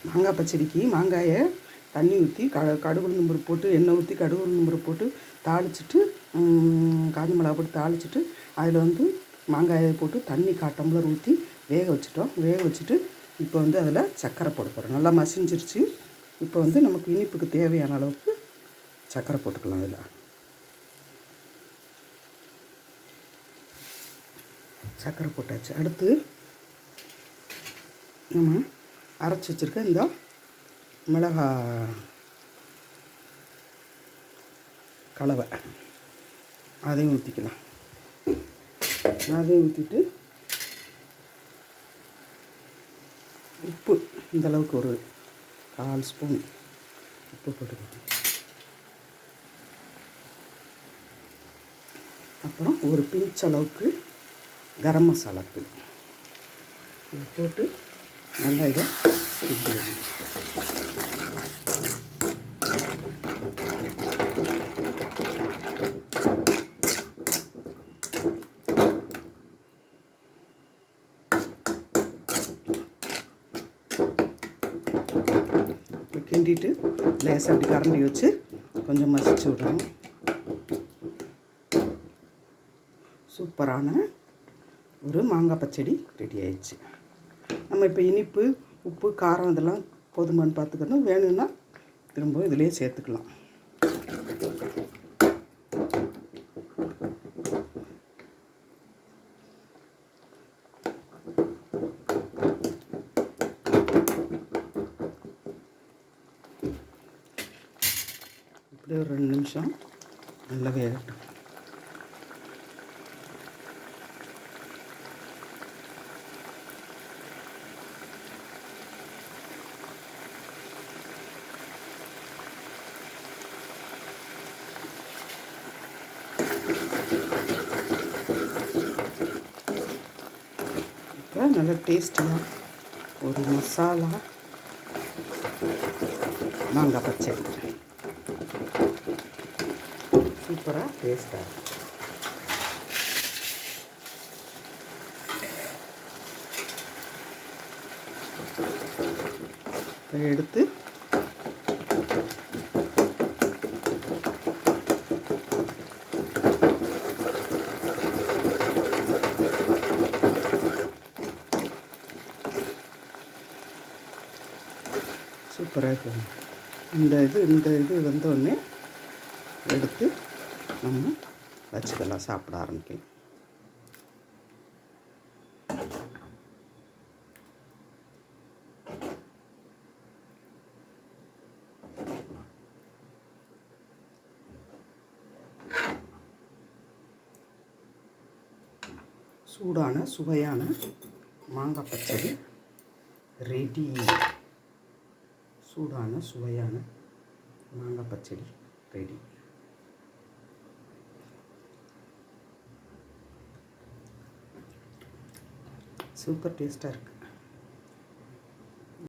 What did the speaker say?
மாங்காய் பச்சடிக்கு மாங்காயை தண்ணி ஊற்றி கடுகு உளுந்தம் பருப்பு போட்டு எண்ணெய் ஊற்றி கடுகு உளுந்தம் பருப்பு போட்டு தாளிச்சிட்டு காஞ்ச மிளகா போட்டு தாளிச்சிட்டு அதில் வந்து மாங்காயை போட்டு தண்ணி 1/4 டம்ளர் ஊற்றி வேக வச்சுட்டோம். வேக வச்சுட்டு இப்போ வந்து அதில் சர்க்கரை போட போகிறோம். நல்லா மசிஞ்சிருச்சு. இப்போ வந்து நமக்கு இனிப்புக்கு தேவையான அளவுக்கு சர்க்கரை போட்டுக்கலாம். அதில் சர்க்கரை போட்டாச்சு. அடுத்து நம்ம அரைச்சி வச்சுருக்க இந்த மிளகா கலவை அதையும் ஊற்றிக்கலாம். அதையும் ஊற்றிட்டு உப்பு இந்தளவுக்கு ஒரு 1/4 ஸ்பூன் உப்பு போட்டுக்கலாம். அப்புறம் ஒரு பிஞ்ச் அளவுக்கு கரம் மசாலா தூள் இது போட்டு நல்லா இதை கிண்டிட்டு லேசாக அப்படி கரண்டி வச்சு கொஞ்சம் மசிச்சு விடணும். சூப்பரான ஒரு மாங்காய் பச்சடி ரெடி ஆயிடுச்சு. நம்ம இப்போ இனிப்பு உப்பு காரம் இதெல்லாம் போதுமானு பார்த்துக்கணும். வேணும்னா திரும்ப இதிலே சேர்த்துக்கலாம். இப்படி ஒரு 2 நிமிஷம் நல்லா வேகட்டும். இப்போ நல்ல டேஸ்டியாக ஒரு மசாலா மாங்காய் பச்சடி சூப்பராக டேஸ்ட்டாக இருக்கும். இப்போ எடுத்து சூப்பராக இருக்கும். இந்த இது வந்தோடனே எடுத்து நம்ம வச்சுக்கலாம், சாப்பிட ஆரம்பிக்கலாம். சூடான சுவையான மாங்காய் பச்சடி ரெடி. சூடான சுவையான மாங்காய் பச்சடி ரெடி. சூப்பர் டேஸ்ட்டாக இருக்குது.